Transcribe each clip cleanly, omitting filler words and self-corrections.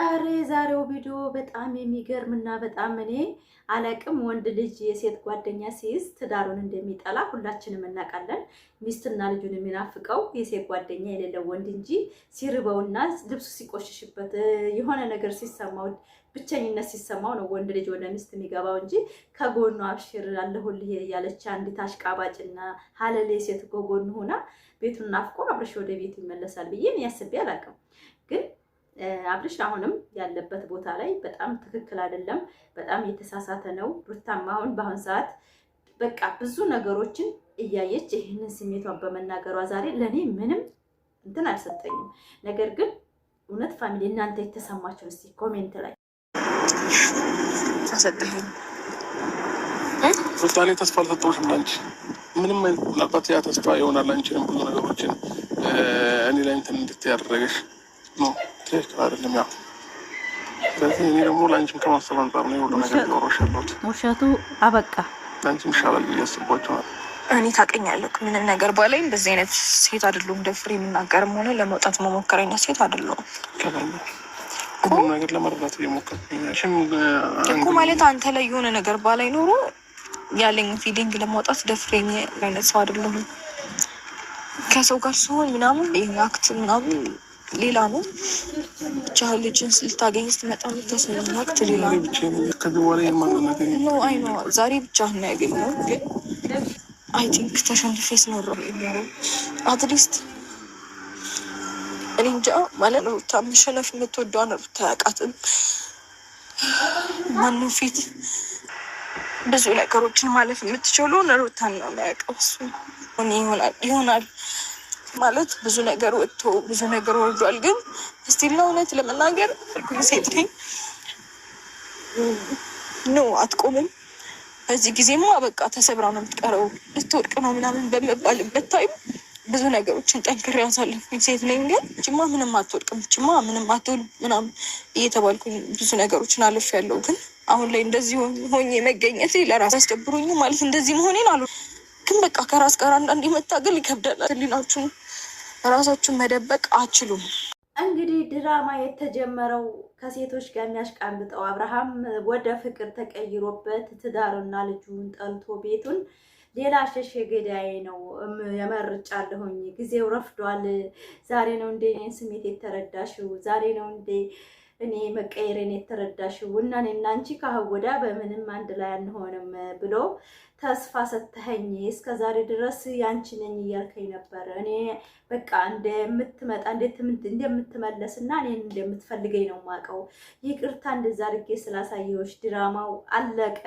አረ የዛሬው ቪዲዮ በጣም የሚገርምና በጣም እኔ አላቅም። ወንድ ልጅ የሴት ጓደኛ ሲይዝ ትዳሩን እንደሚጠላ ሁላችንም እናውቃለን። ሚስትና ልጁን የሚናፍቀው የሴት ጓደኛ የሌለው ወንድ እንጂ ሲርበውና ልብሱ ሲቆሽሽበት የሆነ ነገር ሲሰማው ብቸኝነት ሲሰማው ነው ወንድ ልጅ ወደ ሚስት የሚገባው እንጂ ከጎኑ አብሽር አለሁልህ ያለች አንዲት አሽቃባጭና ሀለሌ ሴት ከጎኑ ሆና ቤቱን ናፍቆ አብርሽ ወደ ቤቱ ይመለሳል ብዬ እኔ አስቤ አላውቅም። ግን አብርሽ አሁንም ያለበት ቦታ ላይ በጣም ትክክል አይደለም። በጣም የተሳሳተ ነው። ሩታም አሁን በአሁን ሰዓት በቃ ብዙ ነገሮችን እያየች ይህንን ስሜቷን በመናገሯ ዛሬ ለኔ ምንም እንትን አልሰጠኝም። ነገር ግን እውነት ፋሚሊ እናንተ የተሰማችሁን እስቲ ኮሜንት ላይ አሰጠኝ። ሩታ ላይ ተስፋ አልሰጠሁሽም ላንቺ ምንም አይነት ምናልባት ያ ተስፋ ይሆናል አንቺንም ብዙ ነገሮችን እኔ ላይ እንትን እንድትያደረገሽ ነው። ትክክል አይደለም። ያው ስለዚህ እኔ ደግሞ ለአንቺም ከማሰብ አንጻር ነው የሁሉ ነገር ሊወሮሽ ያለሁት። ውሸቱ አበቃ። ለአንቺም ይሻላል ብዬ አስባችኋል። እኔ ታውቀኛለህ፣ ምንም ነገር ባላይም በዚህ አይነት ሴት አይደለሁም። ደፍሬ የምናገርም ሆነ ለመውጣት መሞከር አይነት ሴት አይደለሁም። ሁሉም ነገር ለመረዳት እየሞከርኩኝ እኮ ማለት አንተ ላይ የሆነ ነገር ባላይ ኖሮ ያለኝ ፊሊንግ ለማውጣት ደፍሬኝ አይነት ሰው አይደለሁም። ከሰው ጋር ሲሆን ምናምን ይሄን አክት ምናምን ሌላ ነው። ብቻ ልጅን ልታገኝ ስትመጣ የምታሳየው አክት ሌላ ነው። ከዚህ በኋላ የማንናገኝ ነው። አይ ነው ዛሬ ብቻ ነው ያገኘው። ግን አይ ቲንክ ተሸንፌ ስኖረው የሚያረው አትሊስት እኔ እንጃ ማለት ነው። ሩታ መሸነፍ የምትወደዋን ሩታ ያውቃትም ማንም ፊት ብዙ ነገሮችን ማለፍ የምትችለውን ሩታን ነው የሚያውቀው። እሱ ይሆናል ማለት ብዙ ነገር ወጥቶ ብዙ ነገር ወርዷል። ግን እስቲል እውነት ለመናገር ሴት ነኝ ነው አትቆምም። በዚህ ጊዜማ በቃ ተሰብራ ነው የምትቀረው ልትወድቅ ነው ምናምን በመባልበት ታይም ብዙ ነገሮችን ጠንክሬ ያሳለፍኩኝ ሴት ነኝ። ግን ጭማ ምንም አትወድቅም፣ ጭማ ምንም አትውልም ምናምን እየተባልኩኝ ብዙ ነገሮችን አልፌያለሁ። ግን አሁን ላይ እንደዚህ ሆኜ መገኘት ለራስ አስደብሮኝ ማለት እንደዚህ መሆኔን አሉ። ግን በቃ ከራስ ጋር አንዳንዴ መታገል ይከብዳል። ህሊናችሁን ራሳችሁን መደበቅ አችሉም። እንግዲህ ድራማ የተጀመረው ከሴቶች ጋር የሚያሽቃብጠው አብርሃም ወደ ፍቅር ተቀይሮበት ትዳሩና ልጁን ጠልቶ ቤቱን ሌላ ሸሽ ገዳይ ነው የመርጫለሁኝ። ጊዜው ረፍዷል። ዛሬ ነው እንዴ እኔን ስሜት የተረዳሽው? ዛሬ ነው እንዴ እኔ መቀየሬን የተረዳሽው? እና እኔና አንቺ ከወዳ በምንም አንድ ላይ አንሆንም ብሎ ተስፋ ሰተኸኝ እስከ ዛሬ ድረስ ያንቺ ነኝ እያልከኝ ነበር። እኔ በቃ እንደምትመጣ እንደምትመለስና እኔን እንደምትፈልገኝ ነው የማውቀው። ይቅርታ እንደዛ አድርጌ ስላሳየሁሽ ድራማው አለቀ።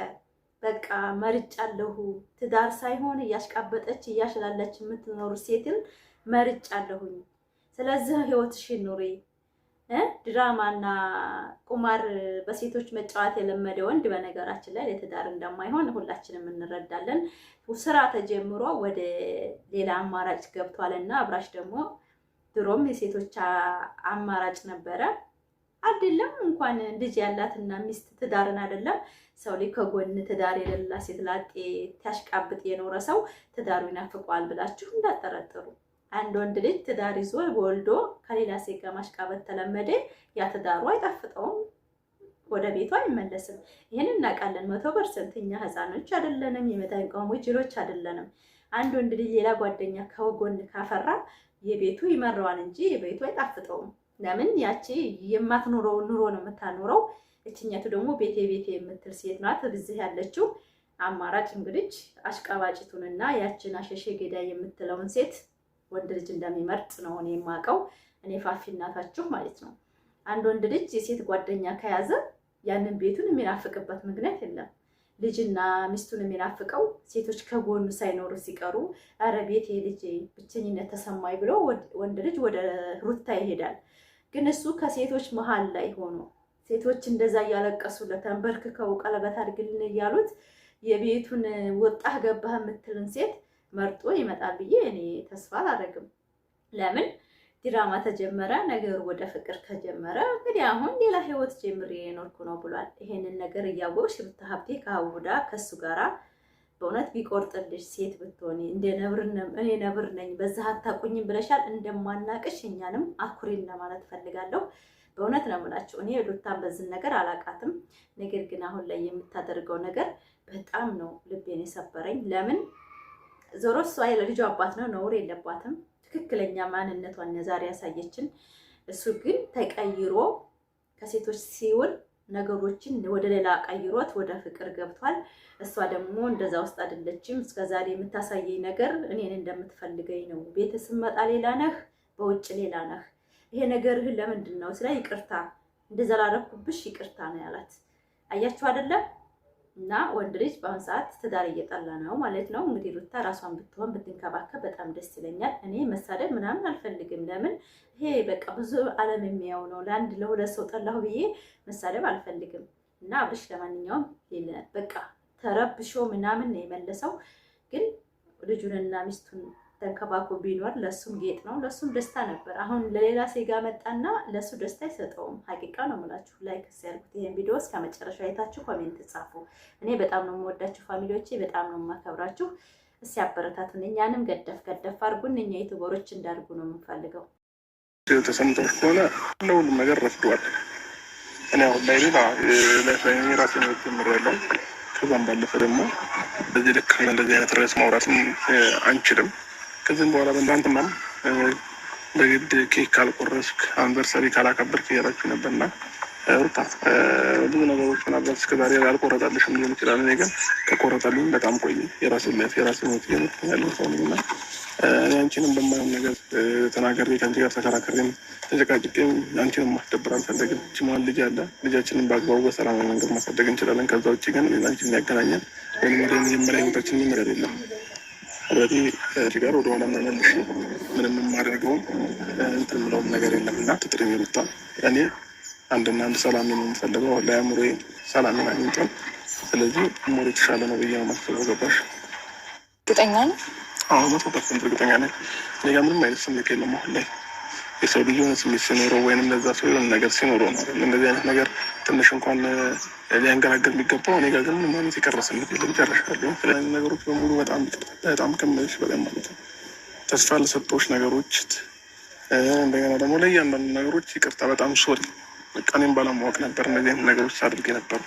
በቃ መርጫለሁ። ትዳር ሳይሆን እያሽቃበጠች እያሽላለች የምትኖር ሴትን መርጫለሁኝ። ስለዚህ ህይወትሽን ኑሪ። ድራማና ቁማር በሴቶች መጫወት የለመደ ወንድ በነገራችን ላይ ለትዳር እንደማይሆን ሁላችንም እንረዳለን። ስራ ተጀምሮ ወደ ሌላ አማራጭ ገብቷልና አብራሽ ደግሞ ድሮም የሴቶች አማራጭ ነበረ አይደለም። እንኳን ልጅ ያላትና ሚስት ትዳርን አይደለም ሰው ላይ ከጎን ትዳር የሌላ ሴት ላጤ ታሽቃብጥ የኖረ ሰው ትዳሩ ይናፍቀዋል ብላችሁ እንዳጠረጥሩ። አንድ ወንድ ልጅ ትዳር ይዞ ወልዶ ከሌላ ሴት ጋር ማሽቃበጥ ተለመደ፣ ያ ትዳሩ አይጣፍጠውም፣ ወደ ቤቱ አይመለስም። ይሄን እናውቃለን 100%። እኛ ህፃኖች አይደለንም፣ የመጣንቀሙ ጅሎች አይደለንም። አንድ ወንድ ልጅ ሌላ ጓደኛ ከጎን ካፈራ የቤቱ ይመራዋል እንጂ የቤቱ አይጣፍጠውም። ለምን? ያቺ የማትኖረው ኑሮ ነው የምታኖረው። እችኛቱ ደግሞ ቤቴ የምትል ሴት ናት እዚህ ያለችው። አማራጭ እንግዲህ አሽቃባጭቱንና ያችን አሸሼ ገዳይ የምትለውን ሴት ወንድ ልጅ እንደሚመርጥ ነው እኔ የማውቀው። እኔ ፋፊ እናታችሁ ማለት ነው። አንድ ወንድ ልጅ የሴት ጓደኛ ከያዘ ያንን ቤቱን የሚናፍቅበት ምክንያት የለም። ልጅና ሚስቱን የሚናፍቀው ሴቶች ከጎኑ ሳይኖሩ ሲቀሩ አረ ቤቴ ልጅ ብቸኝነት ተሰማኝ ብሎ ወንድ ልጅ ወደ ሩታ ይሄዳል። ግን እሱ ከሴቶች መሀል ላይ ሆኖ ሴቶች እንደዛ እያለቀሱለት ተንበርክከው ቀለበት አድርግልን እያሉት የቤቱን ወጣህ ገባህ የምትልን ሴት መርጦ ይመጣል ብዬ እኔ ተስፋ አላደርግም። ለምን? ድራማ ተጀመረ፣ ነገሩ ወደ ፍቅር ከጀመረ እንግዲህ አሁን ሌላ ህይወት ጀምሬ የኖርኩ ነው ብሏል። ይሄንን ነገር እያወቅሽ ሩታ ሀብቴ ከአውዳ ከሱ ጋራ በእውነት ቢቆርጥልሽ ሴት ብትሆኒ እንደ እኔ ነብር ነኝ በዛ አታቁኝም ብለሻል። እንደማናቅሽ እኛንም አኩሪን ለማለት ፈልጋለሁ። በእውነት ነው የምላችሁ። እኔ ሩታን በዚህ ነገር አላቃትም። ነገር ግን አሁን ላይ የምታደርገው ነገር በጣም ነው ልቤን የሰበረኝ። ለምን ዞሮ እሷ የልጇ አባት ነው፣ ነውር የለባትም። ትክክለኛ ማንነቷን ዛሬ ያሳየችን። እሱ ግን ተቀይሮ ከሴቶች ሲውል ነገሮችን ወደ ሌላ ቀይሮት ወደ ፍቅር ገብቷል። እሷ ደግሞ እንደዛ ውስጥ አይደለችም። እስከዛሬ የምታሳየኝ ነገር እኔን እንደምትፈልገኝ ነው። ቤት ስመጣ ሌላ ነህ፣ በውጭ ሌላ ነህ። ይሄ ነገርህን ለምንድን ነው ስለ ይቅርታ እንደዛ ላደረኩብሽ ይቅርታ ነው ያላት። አያችሁ አይደለም? እና ወንድ ልጅ በአሁን ሰዓት ትዳር እየጠላ ነው ማለት ነው። እንግዲህ ሩታ ራሷን ብትሆን ብትንከባከብ በጣም ደስ ይለኛል። እኔ መሳደብ ምናምን አልፈልግም። ለምን ይሄ በቃ ብዙ ዓለም የሚያው ነው። ለአንድ ለሁለት ሰው ጠላሁ ብዬ መሳደብ አልፈልግም። እና አብርሽ ለማንኛውም በቃ ተረብሾ ምናምን ነው የመለሰው። ግን ልጁንና ሚስቱን ተንከባክቦ ቢኖር ለሱም ጌጥ ነው፣ ለሱም ደስታ ነበር። አሁን ለሌላ ሴጋ መጣና ለሱ ደስታ አይሰጠውም። ሀቂቃ ነው የምላችሁ። ላይክ ሲያርጉት ይሄን ቪዲዮ እስከ መጨረሻ አይታችሁ ኮሜንት ጻፉ። እኔ በጣም ነው የምወዳችሁ ፋሚሊዎቼ፣ በጣም ነው የማከብራችሁ። እስኪ አበረታቱን፣ እኛንም ገደፍ አድርጉን። እኛ ዩቲዩበሮች እንዳድርጉ ነው የምንፈልገው። ተሰምቶሽ ከሆነ ለሁሉም ነገር ረፍዷል። እኔ አሁን ላይ ሌላ ራሴ ነው ጀምሬያለሁ። ከዛም ባለፈ ደግሞ በዚህ ልክ እንደዚህ አይነት ርዕስ ማውራትም አንችልም። ከዚህም በኋላ በእንዳንትናም በግድ ኬክ ካልቆረስክ አንቨርሰሪ ካላከበርክ እያላችሁ ነበርና ሩታ ብዙ ነገሮች ምናልባት እስከዛሬ ያልቆረጣልሽም ሊሆን ይችላል። እኔ ግን ከቆረጣልኝ በጣም ቆይ የራሴን ላይፍ የራሴን ሞት ያለው ሰው ነኝ እና እኔ አንቺንም በማየው ነገር ተናገሬ ከአንቺ ጋር ተከራከሬም ተጨቃጭቄም አንቺንም ማስደብር አልፈለግም። ችማን ልጅ አለ፣ ልጃችንን በአግባቡ በሰላማዊ መንገድ ማሳደግ እንችላለን። ከዛ ውጭ ግን አንቺን የሚያገናኘን ወይም ወደ መጀመሪያ ህይወታችን ነገር የለም። ኦልሬዲ ጋር ወደኋላ መመልሽ ምንም የማደርገውም እንትን የምለውም ነገር የለም እና ትጥርኝ ሩታ እኔ አንድና አንድ ሰላም ነው የምፈልገው። ለአእምሮዬ ሰላምን አግኝተን ስለዚህ ሞር የተሻለ ነው ብዬ ነው ማስበው። ገባሽ? እርግጠኛ ነኝ? አዎ 100% እርግጠኛ ነኝ። እኔ ጋር ምንም አይነት ስሜት የለም አሁን ላይ። የሰው ልጅ የሆነ ስሜት ሲኖረው ወይንም ለዛ ሰው የሆነ ነገር ሲኖረው ነው እንደዚህ አይነት ነገር ትንሽ እንኳን ሊያንገራገር የሚገባው። እኔ ጋር ግን ምንም አይነት የቀረ ስሜት የለም። ጨርሻለሁ። ስለዚህ ነገሮች በሙሉ በጣም ከምልሽ በላይ ማለት ነው። ተስፋ ለሰጠሁሽ ነገሮች እንደገና ደግሞ ለእያንዳንዱ ነገሮች ይቅርታ፣ በጣም ሶሪ። በቃ እኔም ባለማወቅ ነበር እነዚህ አይነት ነገሮች አድርጌ ነበሩ።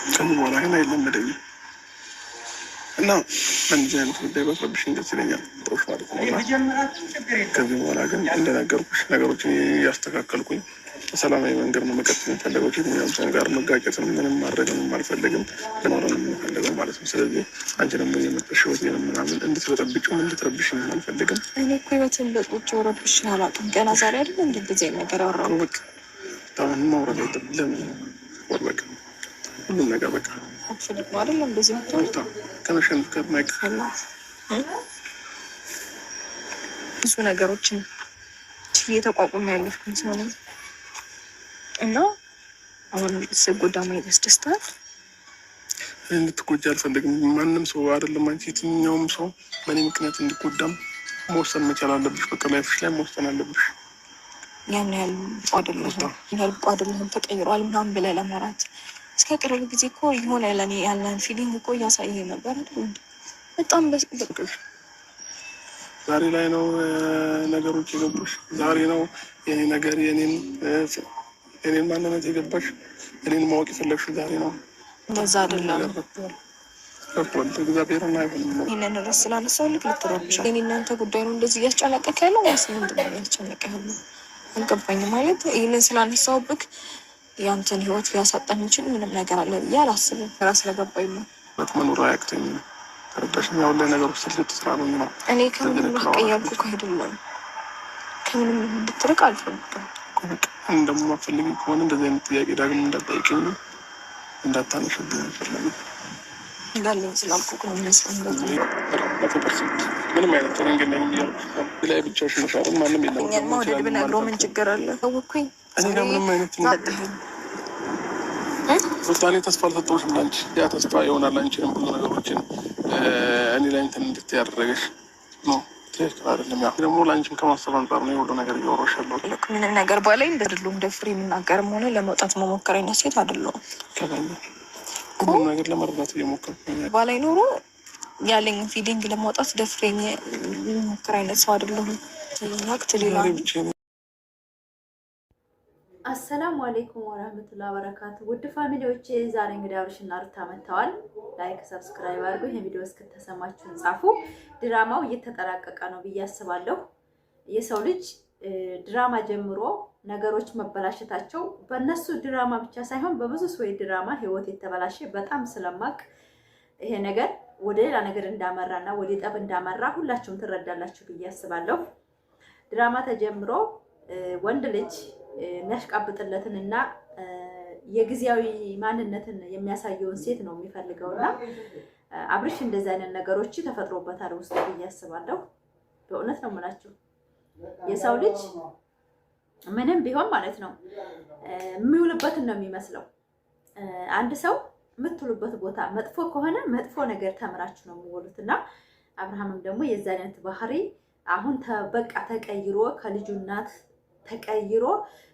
ከዚህ በኋላ ግን አይለመደኝም እና በእንዚህ አይነት ጉዳይ ባስረብሽኝ ደስ ይለኛል። ጥሩሽ ማለት ነው። ከዚህ በኋላ ግን እንደነገርኩሽ ነገሮችን እያስተካከልኩኝ በሰላማዊ መንገድ ነው መቀጠል የምፈልገው። ከየትኛውም ሰው ጋር መጋጨትም ምንም ማድረግም አልፈለግም። ልኖረን የምፈልገው ማለት ነው። ስለዚህ አንቺ ደግሞ የመጣሽ ህይወቴን ምናምን እንድትበጠብጭም እንድትረብሽኝ አልፈልግም። እኔ እኮ ህይወትን በጥብጭ ረብሽ አላውቅም። ገና ዛሬ አይደለ እንደዚህ ነገር ያወራው። በቃ ታሁን ማውራት አይደለም። ለምን ወር በቃ ሁሉም ነገር በቃ አትፈልግ አይደለም እንደዚህ ወጣ ከመሸነፍ ከማይቀርና ብዙ ነገሮችን እየተቋቁም ያለፍኩኝ ሰው ነኝ እና አሁን ስጎዳ ማየት ያስደስታል። እንድትጎጂ አልፈልግም። ማንም ሰው አይደለም አንቺ፣ የትኛውም ሰው በእኔ ምክንያት እንዲጎዳም መወሰን መቻል አለብሽ። በቃ ላይፍሽ ላይ መወሰን አለብሽ። ያን ያህል ብቁ አይደለህም ተቀይሯል ምናምን ብለህ ለመራት እስከ ቅርብ ጊዜ እኮ የሆነ ለኔ ያለን ፊሊንግ እኮ እያሳየ ነበር። በጣም ዛሬ ላይ ነው ነገሮች የገቡሽ። ዛሬ ነው የኔ ነገር የኔን ማንነት የገባሽ። እኔን ማወቅ የፈለግሽው ዛሬ ነው። እንደዛ አይደለም። እግዚአብሔርና ይህንን ርዕስ ስላነሳው ልክ ልትረብሻ የኔ እናንተ ጉዳይ ነው እንደዚህ እያስጨነቀክ ያለው ወይስ ምንድን ነው እያስጨነቀ ያለው? አልገባኝም። ማለት ይህንን ስላነሳውብክ ያንተን ህይወት ሊያሳጣ የሚችል ምንም ነገር አለ ብዬ አላስብም። ራስ ስለገባኝ ነው። መኖር አያቅተኝም። ተረዳሽኝ? አሁን ላይ ነገሮች ስልት ስራ ነው ነው እኔ ከምንም ራቅ እያልኩ አይደለም። ከምንም እንድትርቅ አልፈልግም። እንደማፈልግ ከሆነ እንደዚህ አይነት ጥያቄ ዳግም እንዳትጠይቂኝ ነው እንዳታነሽብኝ አልፈለግም። እንዳለኝ ስላልኩ ነው የሚመስለኝ። ምንም አይነት ተረንገና የሚያልኩ ላይ ብቻሽን ነሻል። ማንም የለም። መውደድ ብነግረው ምን ችግር አለ? ታወኩኝ። እኔ ጋር ምንም አይነት ውሳኔ ተስፋ አልሰጠሁሽም። ለአንቺ ያ ተስፋ ይሆናል አንቺንም ብዙ ነገሮችን እኔ ላይ እንትን እንድትይ ያደረገሽ ነው። ትክክል አይደለም። ያ ደግሞ ለአንቺም ከማሰብ አንጻር ነው የሁሉ ነገር እያወራሽ ያለው። ምንም ነገር ባላይ እንደድሉ እንደ ፍሬ የምናገርም ሆነ ለመውጣት መሞከር አይነት ሴት አይደለሁም። ሁሉም ነገር ለመረዳት እየሞከርኩኝ ባላይ ኖሮ ያለኝ ፊሊንግ ለማውጣት ደፍሬኝ የሞከር አይነት ሰው አይደለሁም። ወቅት ሌላ አሰላሙ አለይኩም ወራህመቱላሂ ወበረካቱ። ውድ ፋሚሊዎቼ ዛሬ እንግዲህ አብርሽና ሩታ መጥተዋል። ላይክ ሰብስክራይብ አድርጉ። ይሄ ቪዲዮ እስከተሰማችሁን ጻፉ። ድራማው እየተጠናቀቀ ነው ብዬ አስባለሁ። የሰው ልጅ ድራማ ጀምሮ ነገሮች መበላሸታቸው በእነሱ ድራማ ብቻ ሳይሆን በብዙ ሰው ድራማ ህይወት የተበላሸ በጣም ስለማቅ ይሄ ነገር ወደ ሌላ ነገር እንዳመራና ወደ ጠብ እንዳመራ ሁላችሁም ትረዳላችሁ ብዬ አስባለሁ። ድራማ ተጀምሮ ወንድ ልጅ የሚያሽቃብጥለትንና የጊዜያዊ ማንነትን የሚያሳየውን ሴት ነው የሚፈልገውና አብርሽ እንደዚህ አይነት ነገሮች ተፈጥሮበታል ውስጥ ብዬ አስባለሁ። በእውነት ነው የምላችሁ የሰው ልጅ ምንም ቢሆን ማለት ነው የሚውልበትን ነው የሚመስለው። አንድ ሰው የምትውሉበት ቦታ መጥፎ ከሆነ መጥፎ ነገር ተምራችሁ ነው የሚውሉትና አብርሃምም ደግሞ የዛ አይነት ባህሪ አሁን በቃ ተቀይሮ ከልጁ እናት ተቀይሮ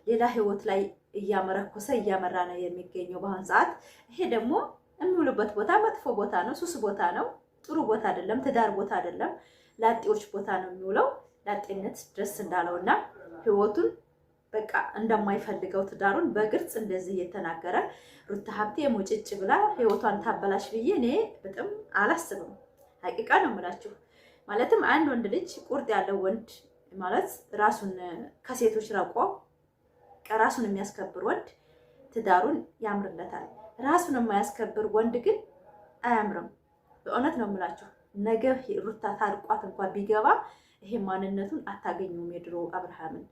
ሌላ ህይወት ላይ እያመረኮሰ እያመራ ነው የሚገኘው በአሁን ሰዓት። ይሄ ደግሞ የሚውልበት ቦታ መጥፎ ቦታ ነው፣ ሱስ ቦታ ነው፣ ጥሩ ቦታ አይደለም፣ ትዳር ቦታ አይደለም፣ ላጤዎች ቦታ ነው የሚውለው። ላጤነት ድረስ እንዳለውና ህይወቱን በቃ እንደማይፈልገው ትዳሩን በግልጽ እንደዚህ እየተናገረ ሩታ ሀብቴ ሙጭጭ ብላ ህይወቷን ታበላሽ ብዬ እኔ በጣም አላስብም። ሀቂቃ ነው የምላችሁ። ማለትም አንድ ወንድ ልጅ ቁርጥ ያለው ወንድ ማለት ራሱን ከሴቶች ረቆ ራሱን የሚያስከብር ወንድ ትዳሩን ያምርለታል። ራሱን የማያስከብር ወንድ ግን አያምርም። በእውነት ነው የምላችሁ። ነገ ሩታ ታርቋት እንኳን ቢገባ ይሄ ማንነቱን አታገኙም የድሮ አብርሃምን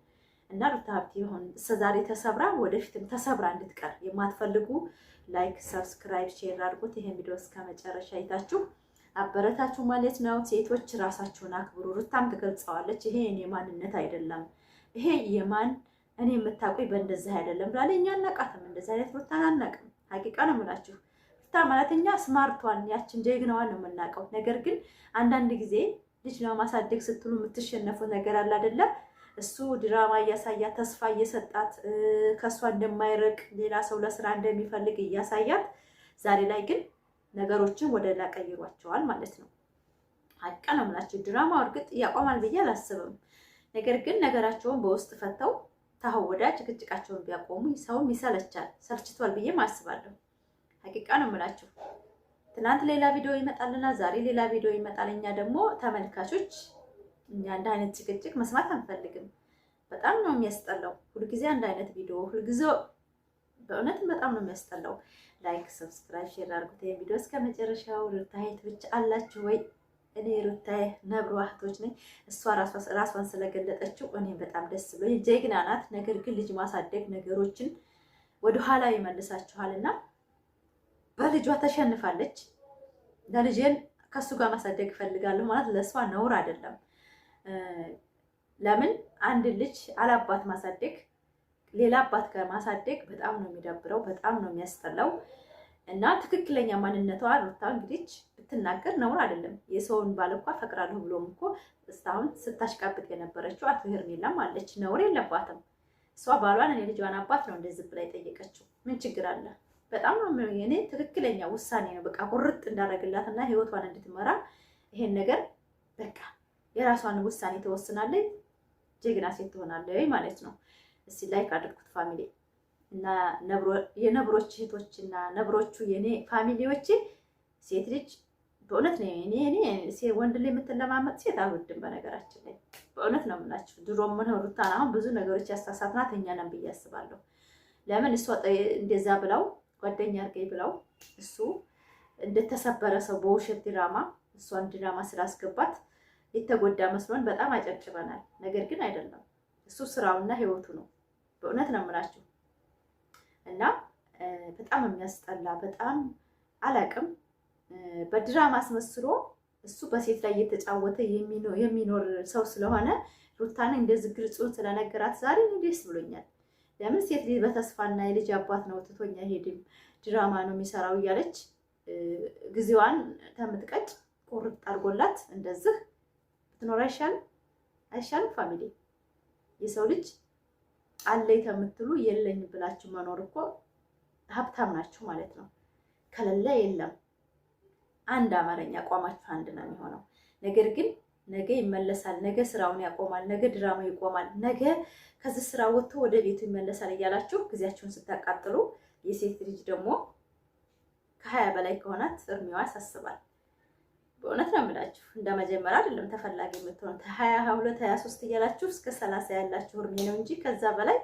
እና ሩታ ሀብቴ ይሁን እስከዛሬ ተሰብራ ወደፊትም ተሰብራ እንድትቀር የማትፈልጉ ላይክ፣ ሰብስክራይብ፣ ሼር አድርጉት። ይሄን ቪዲዮ እስከ መጨረሻ አይታችሁ አበረታችሁ ማለት ነው። ሴቶች ራሳችሁን አክብሩ። ሩታም ትገልጸዋለች። ይሄ የኔ ማንነት አይደለም፣ ይሄ የማን እኔ የምታውቁኝ በእንደዚህ አይደለም ብላለች። እኛ አናውቃትም፣ እንደዚህ አይነት ሩታን አናውቅም። ሀቂቃ ነው የምላችሁ። ሩታ ማለት እኛ ስማርቷን ያችን ጀግናዋን ነው የምናውቀው። ነገር ግን አንዳንድ ጊዜ ልጅ ለማሳደግ ስትሉ የምትሸነፉ ነገር አለ አይደለ? እሱ ድራማ እያሳያት ተስፋ እየሰጣት ከእሷ እንደማይርቅ ሌላ ሰው ለስራ እንደሚፈልግ እያሳያት፣ ዛሬ ላይ ግን ነገሮችን ወደ ሌላ ቀይሯቸዋል ማለት ነው። ሀቂቃ ነው የምላችሁ። ድራማው እርግጥ ያቆማል ብዬ አላስብም። ነገር ግን ነገራቸውን በውስጥ ፈተው ታወዳ ጭቅጭቃቸውን ቢያቆሙ ሰውም ይሰለቻል፣ ሰልችቷል ብዬ አስባለሁ። ሀቂቃ ነው የምላችሁ። ትናንት ሌላ ቪዲዮ ይመጣልና ዛሬ ሌላ ቪዲዮ ይመጣል። እኛ ደግሞ ተመልካቾች እኛ አንድ አይነት ጭቅጭቅ መስማት አንፈልግም። በጣም ነው የሚያስጠላው። ሁልጊዜ አንድ አይነት ቪዲዮ ሁልጊዜ በእውነት በጣም ነው የሚያስጠላው። ላይክ፣ ሰብስክራይብ፣ ሼር አድርጉት። ይሄን ቪዲዮ እስከ መጨረሻው። ሩታዬ ብቻ አላችሁ ወይ? እኔ ሩታዬ ነብሩ እህቶች ነኝ። እሷ ራሷን ስለገለጠችው እኔ በጣም ደስ ብሎ ጀግና ናት። ነገር ግን ልጅ ማሳደግ ነገሮችን ወደኋላ ይመልሳችኋልና በልጇ ተሸንፋለች። ለልጄን ከሱ ጋር ማሳደግ እፈልጋለሁ ማለት ለእሷ ነውር አይደለም። ለምን አንድ ልጅ አላባት ማሳደግ ሌላ አባት ጋር ማሳደግ በጣም ነው የሚደብረው፣ በጣም ነው የሚያስጠላው። እና ትክክለኛ ማንነቷ ሩታ እንግዲህ ብትናገር ነውር አይደለም። የሰውን ባል እኮ አፈቅራለሁ ብሎም እኮ እስካሁን ስታሽቃብጥ የነበረችው አቶ ሄርሜላም አለች። ነውር የለባትም። እሷ ባሏን እኔ ልጇን አባት ነው እንደዚህ ብላ የጠየቀችው ምን ችግር አለ? በጣም ነው እኔ ትክክለኛ ውሳኔ ነው። በቃ ቁርጥ እንዳደረግላትና ህይወቷን እንድትመራ ይሄን ነገር በቃ የራሷን ውሳኔ ትወስናለች። ጀግና ሴት ትሆናለች ማለት ነው። እስቲ ላይክ አድርጉት ፋሚሊ እና የነብሮች እህቶች እና ነብሮቹ የኔ ፋሚሊዎች። ሴት ልጅ በእውነት ነው እኔ ወንድ ላይ የምትለማመጥ ሴት አልወድም። በነገራችን ላይ በእውነት ነው የምላችሁ። ድሮም ምን ሩታን አሁን ብዙ ነገሮች ያሳሳትናት እኛ ነን ብዬ አስባለሁ። ለምን እሷ እንደዛ ብለው ጓደኛ አድርገኝ ብለው እሱ እንደተሰበረ ሰው በውሸት ድራማ እሷን ድራማ ስላስገባት የተጎዳ መስሎን በጣም አጨብጭበናል። ነገር ግን አይደለም። እሱ ስራውና ህይወቱ ነው። በእውነት ነው የምላችሁ እና በጣም የሚያስጠላ በጣም አላቅም። በድራማ አስመስሎ እሱ በሴት ላይ እየተጫወተ የሚኖር ሰው ስለሆነ ሩታን እንደዚህ ግልጹን ስለነገራት ዛሬ ደስ ብሎኛል። ለምን ሴት ልጅ በተስፋና የልጅ አባት ነው ትቶኛ ሄድም ድራማ ነው የሚሰራው እያለች ጊዜዋን ከምትቀጭ ቁርጥ አድርጎላት እንደዚህ ብትኖር አይሻልም? ፋሚሊ የሰው ልጅ አለኝ ከምትሉ የለኝ ብላችሁ መኖር እኮ ሀብታም ናችሁ ማለት ነው። ከሌለ የለም። አንድ አማርኛ አቋማችሁ አንድ ነው የሚሆነው። ነገር ግን ነገ ይመለሳል፣ ነገ ስራውን ያቆማል፣ ነገ ድራማው ይቆማል፣ ነገ ከዚህ ስራ ወጥቶ ወደ ቤቱ ይመለሳል እያላችሁ ጊዜያችሁን ስታቃጥሉ፣ የሴት ልጅ ደግሞ ከ20 በላይ ከሆናት እርሜዋ ያሳስባል። በእውነት ነው የምላችሁ። እንደ መጀመሪያ አይደለም ተፈላጊ የምትሆኑት 20፣ 22፣ 23 እያላችሁ እስከ 30 ያላችሁ እርሜ ነው እንጂ ከዛ በላይ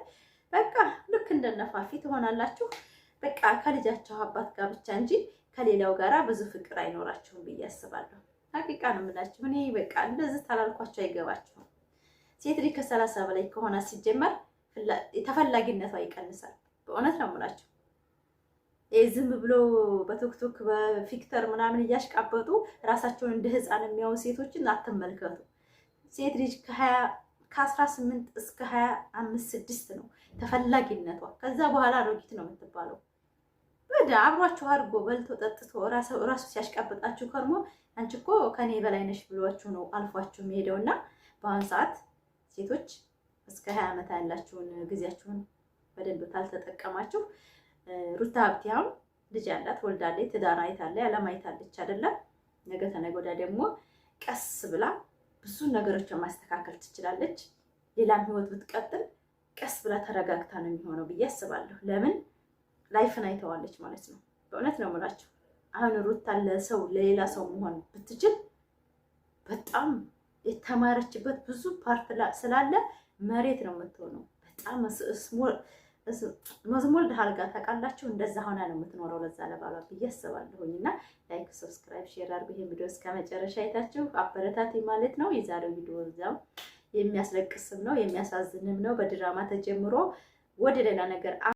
በቃ ልክ እንደነፋፊ ትሆናላችሁ። በቃ ከልጃቸው አባት ጋር ብቻ እንጂ ከሌላው ጋራ ብዙ ፍቅር አይኖራችሁም ብዬ አስባለሁ። ሀቂቃ ነው የምላችሁ። እኔ በቃ እንደዚህ ታላልኳቸው አይገባችሁም። ሴት ልጅ ከ30 በላይ ከሆነ ሲጀመር ተፈላጊነቷ ይቀንሳል። በእውነት ነው የምላችሁ። ዝም ብሎ በቲክቶክ በፊክተር ምናምን እያሽቃበጡ ራሳቸውን እንደ ህፃን የሚያዩ ሴቶችን አትመልከቱ። ሴት ልጅ ከ18 እስከ 25 6 ነው ተፈላጊነቷ። ከዛ በኋላ አሮጊት ነው የምትባለው። ወደ አብሯችሁ አድርጎ በልቶ ጠጥቶ ራሱ ሲያሽቃበጣችሁ ከርሞ አንቺ እኮ ከኔ በላይ ነሽ ብሏችሁ ነው አልፏችሁ የሚሄደውና በአሁኑ ሰዓት ሴቶች እስከ 20 ዓመት ያላችሁን ጊዜያችሁን በደንብ ካልተጠቀማችሁ፣ ሩታ ሀብቲያም ልጅ ያላት ወልዳለች፣ ትዳር አይታለች፣ ዓለም አይታለች አይደለም። ነገ ተነገ ወዲያ ደግሞ ቀስ ብላ ብዙ ነገሮችን ማስተካከል ትችላለች። ሌላም ህይወት ብትቀጥል ቀስ ብላ ተረጋግታ ነው የሚሆነው ብዬ አስባለሁ። ለምን ላይፍን አይተዋለች ማለት ነው። በእውነት ነው የምላችሁ። አሁን ሩታ ለሰው ለሌላ ሰው መሆን ብትችል በጣም የተማረችበት ብዙ ፓርት ስላለ መሬት ነው የምትሆነው። በጣም መዝሙር ዳልጋ ታውቃላችሁ። እንደዛ ሆና ነው የምትኖረው ለዛ ለባሏ ብዬ አስባለሁኝ። እና ላይክ፣ ሰብስክራይብ፣ ሼር አድርጉ። ይሄን ቪዲዮ እስከ መጨረሻ አይታችሁ አበረታቴ ማለት ነው። የዛሬው ቪዲዮ እዛው የሚያስለቅስም ነው የሚያሳዝንም ነው። በድራማ ተጀምሮ ወደ ሌላ ነገር